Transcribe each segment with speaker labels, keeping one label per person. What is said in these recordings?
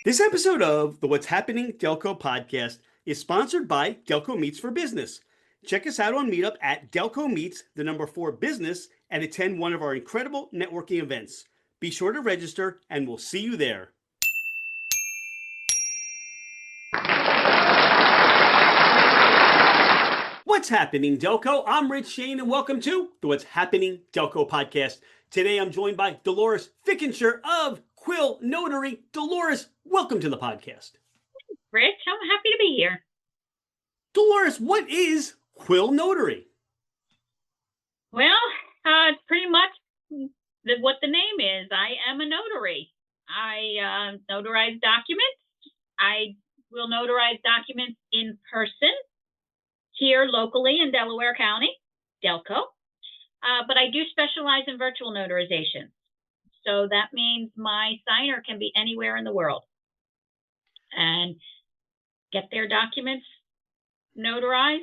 Speaker 1: This episode of the What's Happening Delco podcast is sponsored by Delco Meets for Business. Check us out on Meetup at Delco Meets, the number 4 business, and attend one of our incredible networking events. Be sure to register, and we'll see you there. What's happening, Delco? I'm Rich Shane, and welcome to the What's Happening Delco podcast. Today, I'm joined by Dolores Fickenscher of Quill Notary. Dolores, welcome to the podcast.
Speaker 2: Rich, I'm happy to be here.
Speaker 1: Dolores, what is Quill Notary?
Speaker 2: Well, it's pretty much what the name is. I am a notary. I notarize documents. I will notarize documents in person here locally in Delaware County, Delco. But I do specialize in virtual notarization. So that means my signer can be anywhere in the world and get their documents notarized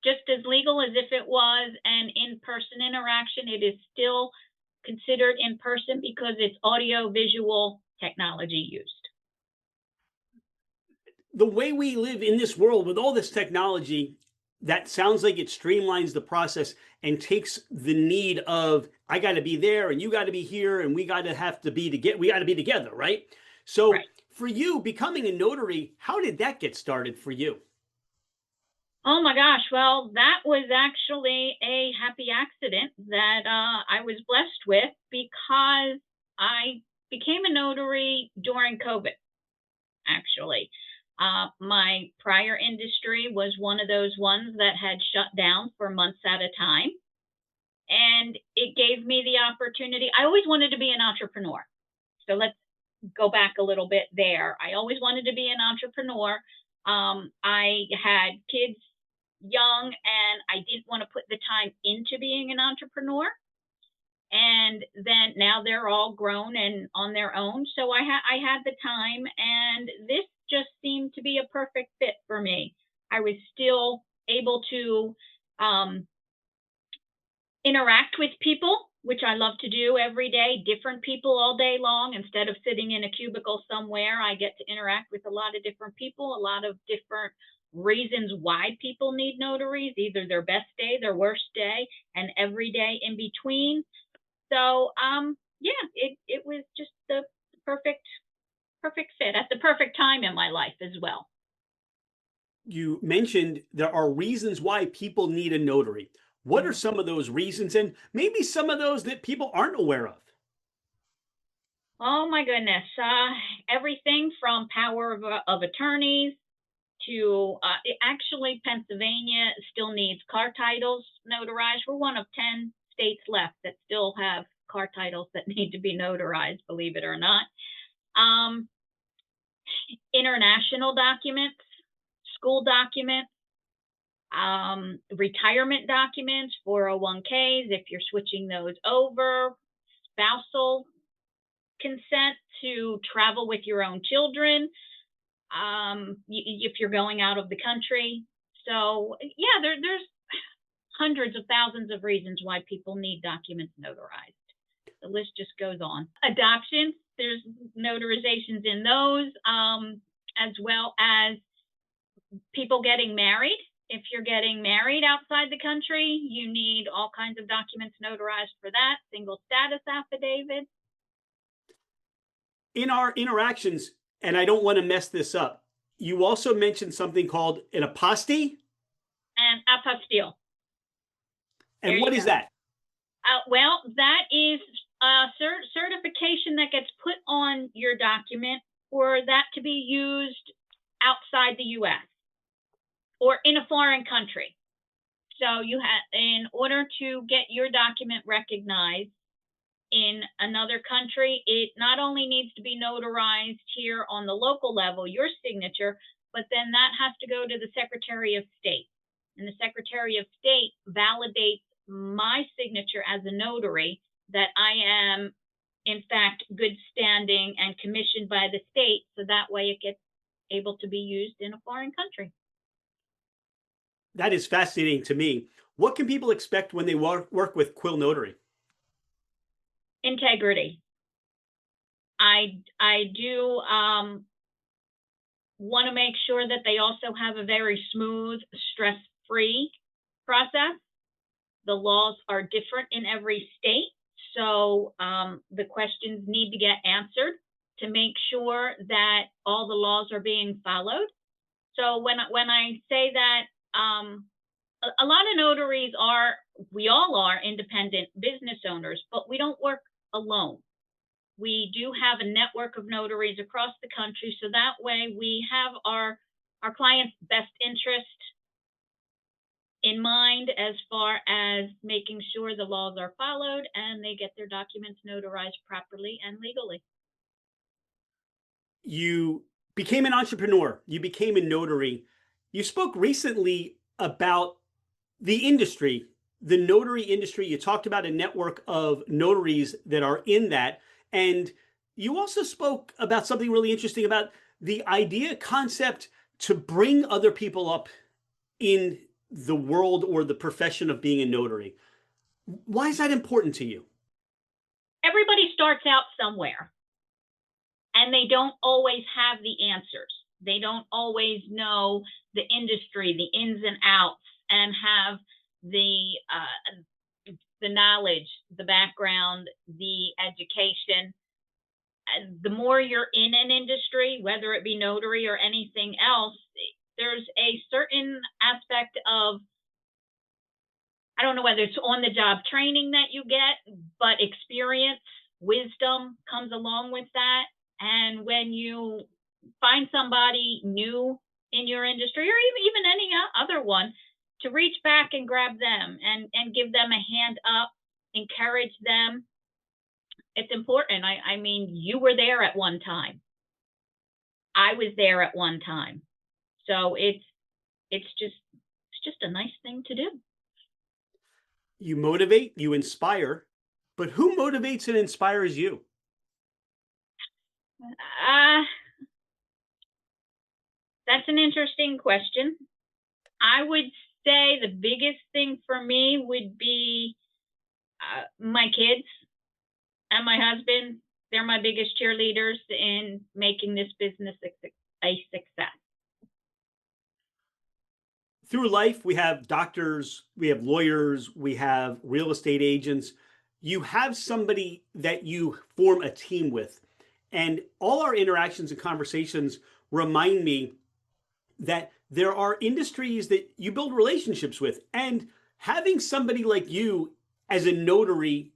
Speaker 2: just as legal as if it was an in-person interaction. It is still considered in person because it's audio-visual technology used.
Speaker 1: The way we live in this world with all this technology, that sounds like it streamlines the process and takes the need of, I got to be there and you got to be here and we got to be together, right? So right. For you, becoming a notary, how did that get started for you?
Speaker 2: Oh my gosh, well, that was actually a happy accident that I was blessed with because I became a notary during COVID, actually. My prior industry was one of those ones that had shut down for months at a time. And it gave me the opportunity. I always wanted to be an entrepreneur. So let's go back a little bit there. I always wanted to be an entrepreneur. I had kids young and I didn't want to put the time into being an entrepreneur. And then now they're all grown and on their own. So I had the time, and this just seemed to be a perfect fit for me. I was still able to interact with people, which I love to do every day, different people all day long. Instead of sitting in a cubicle somewhere, I get to interact with a lot of different people, a lot of different reasons why people need notaries, either their best day, their worst day, and every day in between. So, it was just the perfect fit at the perfect time in my life as well.
Speaker 1: You mentioned there are reasons why people need a notary. What are some of those reasons, and maybe some of those that people aren't aware of?
Speaker 2: Oh my goodness. Everything from power of attorneys to actually Pennsylvania still needs car titles notarized. We're one of 10 states left that still have car titles that need to be notarized, believe it or not. International documents, school documents, retirement documents, 401ks, if you're switching those over, spousal consent to travel with your own children, if you're going out of the country. So yeah, there's hundreds of thousands of reasons why people need documents notarized. The list just goes on. Adoptions, there's notarizations in those, as well as people getting married. If you're getting married outside the country, you need all kinds of documents notarized for that, single status affidavit.
Speaker 1: In our interactions, and I don't want to mess this up, you also mentioned something called an apostille?
Speaker 2: An apostille.
Speaker 1: And what is that?
Speaker 2: Well, that is a certification that gets put on your document for that to be used outside the U.S. or in a foreign country. So in order to get your document recognized in another country, it not only needs to be notarized here on the local level, your signature, but then that has to go to the Secretary of State. And the Secretary of State validates my signature as a notary that I am, in fact, good standing and commissioned by the state, so that way it gets able to be used in a foreign country.
Speaker 1: That is fascinating to me. What can people expect when they work with Quill Notary?
Speaker 2: Integrity. I do want to make sure that they also have a very smooth, stress-free process. The laws are different in every state, so the questions need to get answered to make sure that all the laws are being followed. So when I say that, a lot of notaries are, we all are independent business owners, but we don't work alone. We do have a network of notaries across the country, so that way we have our clients' best interest in mind as far as making sure the laws are followed and they get their documents notarized properly and legally.
Speaker 1: You became an entrepreneur, you became a notary. You spoke recently about the industry, the notary industry. You talked about a network of notaries that are in that. And you also spoke about something really interesting about the idea concept to bring other people up in the world or the profession of being a notary. Why is that important to you?
Speaker 2: Everybody starts out somewhere and they don't always have the answers. They don't always know the industry, the ins and outs, and have the knowledge, the background, the education. The more you're in an industry, whether it be notary or anything else, there's a certain aspect of, I don't know whether it's on the job training that you get, but experience, wisdom comes along with that. And when you find somebody new in your industry, or even any other one, to reach back and grab them and give them a hand up, encourage them. It's important. I mean, you were there at one time. I was there at one time. So it's just a nice thing to do.
Speaker 1: You motivate, you inspire, but who motivates and inspires you?
Speaker 2: Uh, that's an interesting question. I would say the biggest thing for me would be my kids and my husband. They're my biggest cheerleaders in making this business a success.
Speaker 1: Through life, we have doctors, we have lawyers, we have real estate agents. You have somebody that you form a team with. And all our interactions and conversations remind me that there are industries that you build relationships with. And having somebody like you as a notary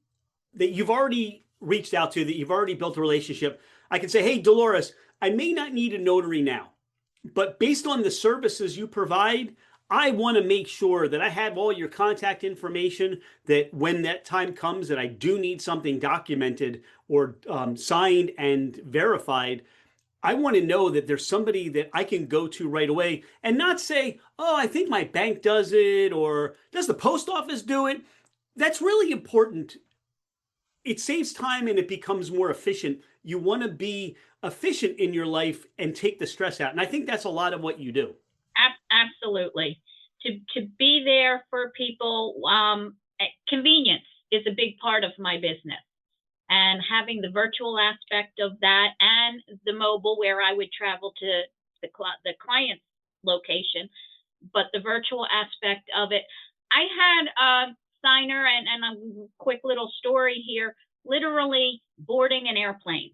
Speaker 1: that you've already reached out to, that you've already built a relationship, I can say, hey, Dolores, I may not need a notary now, but based on the services you provide, I want to make sure that I have all your contact information, that when that time comes that I do need something documented or signed and verified, I want to know that there's somebody that I can go to right away and not say, oh, I think my bank does it, or does the post office do it? That's really important. It saves time and it becomes more efficient. You want to be efficient in your life and take the stress out. And I think that's a lot of what you do.
Speaker 2: Absolutely. To be there for people, convenience is a big part of my business. And having the virtual aspect of that and the mobile, where I would travel to the client's location, but the virtual aspect of it. I had a signer, and a quick little story here, literally boarding an airplane.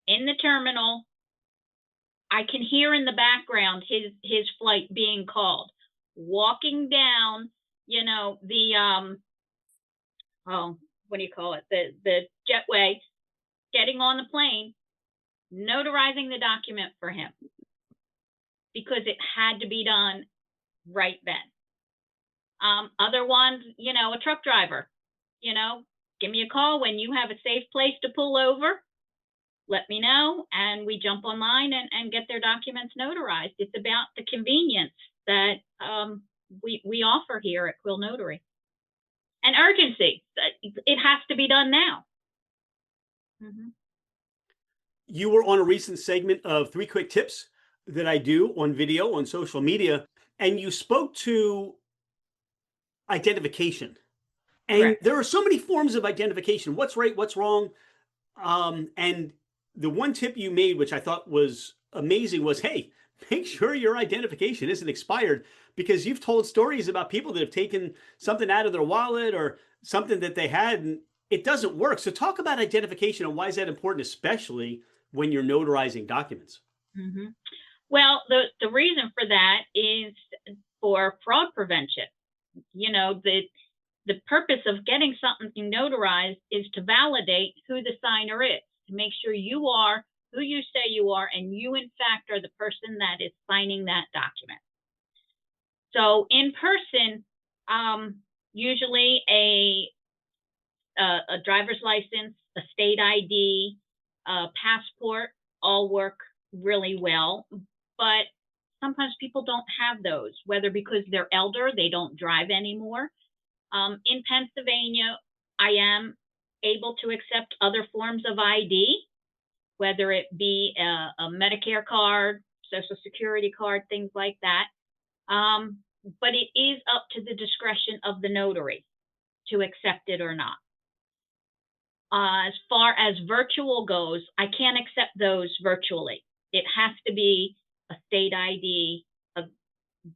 Speaker 2: In the terminal, I can hear in the background his flight being called, walking down, the what do you call it? The jetway, getting on the plane, notarizing the document for him because it had to be done right then. Other ones, a truck driver, give me a call when you have a safe place to pull over. Let me know, and we jump online and get their documents notarized. It's about the convenience that we offer here at Quill Notary. And urgency. It has to be done now. Mm-hmm.
Speaker 1: You were on a recent segment of 3 Quick Tips that I do on video, on social media, and you spoke to identification. And
Speaker 2: Correct.
Speaker 1: there are so many forms of identification. What's right, what's wrong. And the one tip you made, which I thought was amazing, was, hey, make sure your identification isn't expired, because you've told stories about people that have taken something out of their wallet or something that they had and it doesn't work. So talk about identification and why is that important, especially when you're notarizing documents.
Speaker 2: Mm-hmm. Well, the reason for that is for fraud prevention. You know, the purpose of getting something notarized is to validate who the signer is, to make sure you are who you say you are, and you, in fact, are the person that is signing that document. So in person, usually a driver's license, a state ID, a passport all work really well. But sometimes people don't have those, whether because they're elder, they don't drive anymore. In Pennsylvania, I am able to accept other forms of ID, whether it be a Medicare card, Social Security card, things like that. But it is up to the discretion of the notary to accept it or not. As far as virtual goes, I can't accept those virtually. It has to be a state ID, a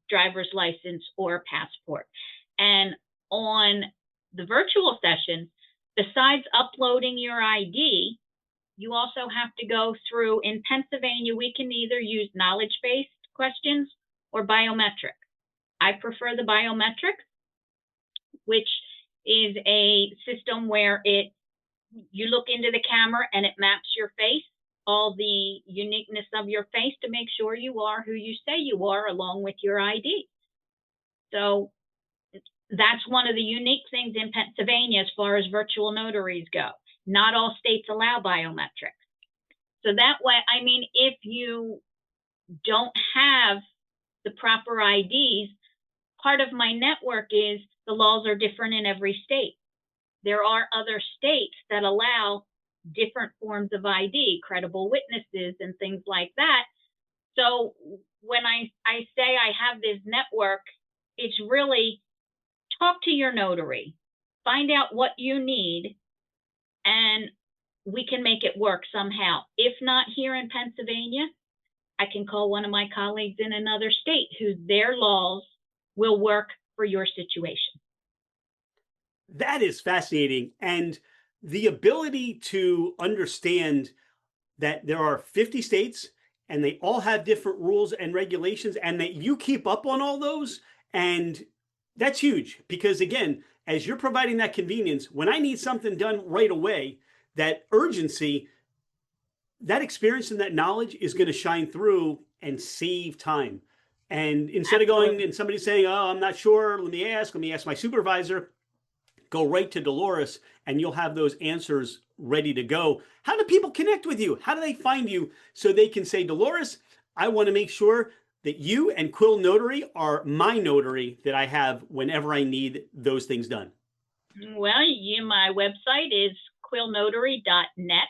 Speaker 2: driver's license, or a passport. And on the virtual session, besides uploading your ID, you also have to go through, in Pennsylvania, we can either use knowledge-based questions or biometric. I prefer the biometric, which is a system where you look into the camera and it maps your face, all the uniqueness of your face, to make sure you are who you say you are, along with your ID. So that's one of the unique things in Pennsylvania as far as virtual notaries go. Not all states allow biometrics. So that way, I mean, if you don't have the proper IDs, part of my network is the laws are different in every state. There are other states that allow different forms of ID, credible witnesses and things like that. So when I say I have this network, it's really talk to your notary, find out what you need, and we can make it work somehow. If not here in Pennsylvania, I can call one of my colleagues in another state whose their laws will work for your situation.
Speaker 1: That is fascinating. And the ability to understand that there are 50 states and they all have different rules and regulations, and that you keep up on all those. And that's huge, because again, as you're providing that convenience, when I need something done right away, that urgency, that experience and that knowledge is going to shine through and save time. And instead of going and somebody saying, oh, I'm not sure, let me ask my supervisor, go right to Dolores and you'll have those answers ready to go. How do people connect with you? How do they find you so they can say, Dolores, I want to make sure that you and Quill Notary are my notary that I have whenever I need those things done?
Speaker 2: Well, my website is quillnotary.net,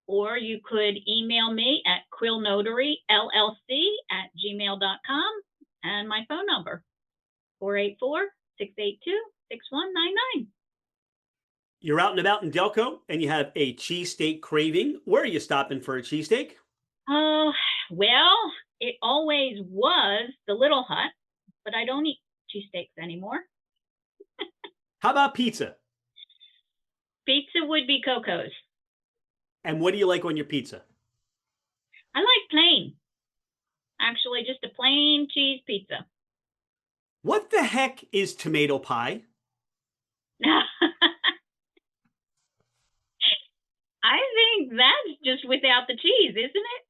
Speaker 2: or you could email me at quillnotaryllc@gmail.com, and my phone number, 484-682-6199.
Speaker 1: You're out and about in Delco and you have a cheesesteak craving. Where are you stopping for a cheesesteak?
Speaker 2: Oh, well, it always was the Little Hut, but I don't eat cheesesteaks anymore.
Speaker 1: How about pizza?
Speaker 2: Pizza would be Coco's.
Speaker 1: And what do you like on your pizza?
Speaker 2: I like plain. Actually, just a plain cheese pizza.
Speaker 1: What the heck is tomato pie?
Speaker 2: I think that's just without the cheese, isn't it?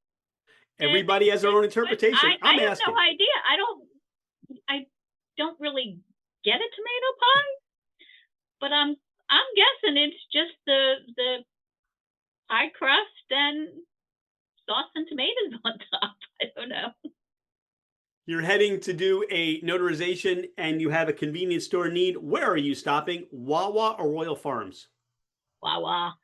Speaker 1: Everybody has their own interpretation.
Speaker 2: I have
Speaker 1: asking.
Speaker 2: no idea. I don't really get a tomato pie, but I'm guessing it's just the pie crust and sauce and tomatoes on top. I don't know.
Speaker 1: You're heading to do a notarization and you have a convenience store need. Where are you stopping? Wawa or Royal Farms?
Speaker 2: Wawa.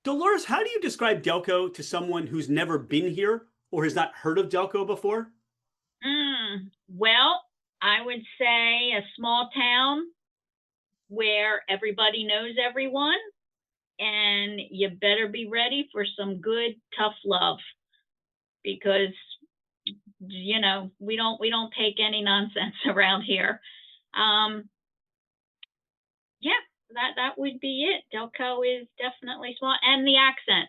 Speaker 1: Dolores, how do you describe Delco to someone who's never been here or has not heard of Delco before?
Speaker 2: Well, I would say a small town where everybody knows everyone. you better be ready for some good, tough love, because, you know, we don't take any nonsense around here. Yeah, that would be it. Delco is definitely small, and the accent.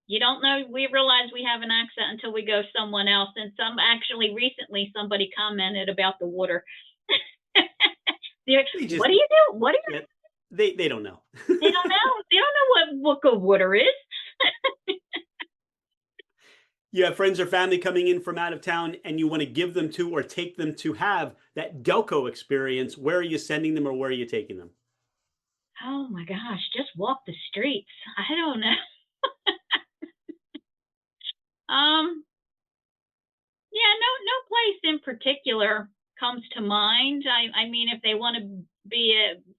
Speaker 2: You don't know, we realize we have an accent until we go someone else. And recently somebody commented about the water. What do you do? What do you?
Speaker 1: Yeah, they don't know.
Speaker 2: They don't know. They don't know what good water is.
Speaker 1: You have friends or family coming in from out of town and you want to give them to or take them to have that Delco experience. Where are you sending them, or where are you taking them?
Speaker 2: Oh my gosh, just walk the streets. I don't know. Yeah, no place in particular comes to mind. I mean, if they want to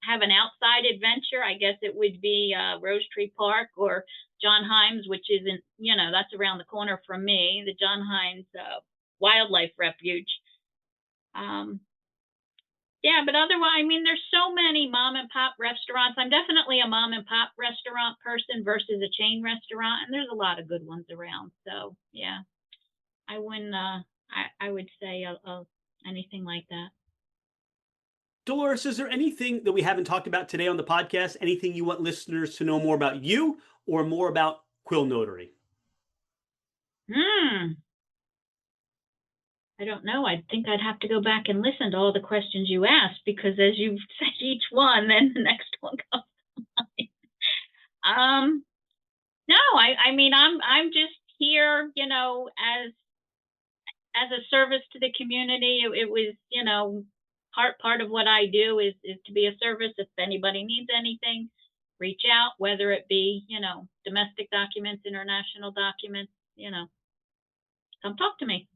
Speaker 2: have an outside adventure, I guess it would be Rose Tree Park or John Himes, which isn't, you know, that's around the corner from me, the John Himes Wildlife Refuge. Yeah, but otherwise, I mean, there's so many mom and pop restaurants. I'm definitely a mom and pop restaurant person versus a chain restaurant, and there's a lot of good ones around. So yeah, I wouldn't. I would say anything like that.
Speaker 1: Dolores, is there anything that we haven't talked about today on the podcast? Anything you want listeners to know more about you or more about Quill Notary?
Speaker 2: I don't know. I think I'd have to go back and listen to all the questions you asked, because as you say each one, then the next one comes to mind. No, I mean, I'm just here, you know, as a service to the community. It was, you know, part of what I do is to be a service. If anybody needs anything, reach out, whether it be, you know, domestic documents, international documents, you know, come talk to me.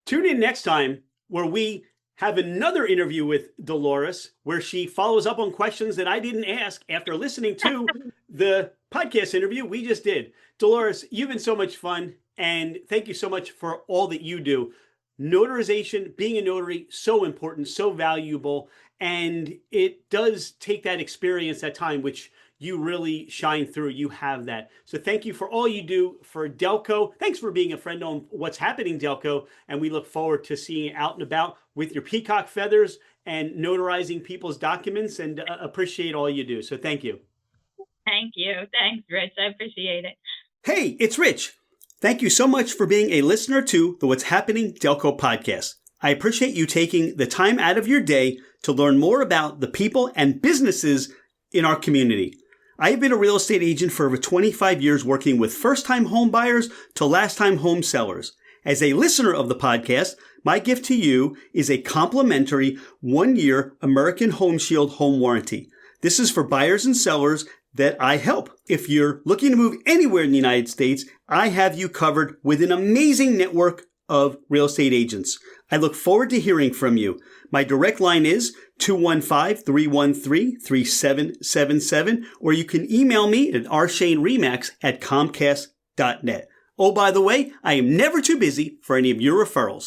Speaker 1: Tune in next time where we have another interview with Dolores, where she follows up on questions that I didn't ask after listening to the podcast interview we just did. Dolores, you've been so much fun, and thank you so much for all that you do. Notarization, being a notary, so important, so valuable, and it does take that experience, that time, which you really shine through. You have that. So thank you for all you do for Delco. Thanks for being a friend on What's Happening Delco, and we look forward to seeing you out and about with your peacock feathers and notarizing people's documents, and appreciate all you do. So thank you.
Speaker 2: Thank you. Thanks, Rich. I appreciate it.
Speaker 1: Hey, it's Rich. Thank you so much for being a listener to the What's Happening Delco podcast. I appreciate you taking the time out of your day to learn more about the people and businesses in our community. I have been a real estate agent for over 25 years, working with first-time home buyers to last-time home sellers. As a listener of the podcast, my gift to you is a complimentary 1-year American Home Shield home warranty. This is for buyers and sellers that I help. If you're looking to move anywhere in the United States, I have you covered with an amazing network of real estate agents. I look forward to hearing from you. My direct line is 215-313-3777, or you can email me at rshaneremax@comcast.net. Oh, by the way, I am never too busy for any of your referrals.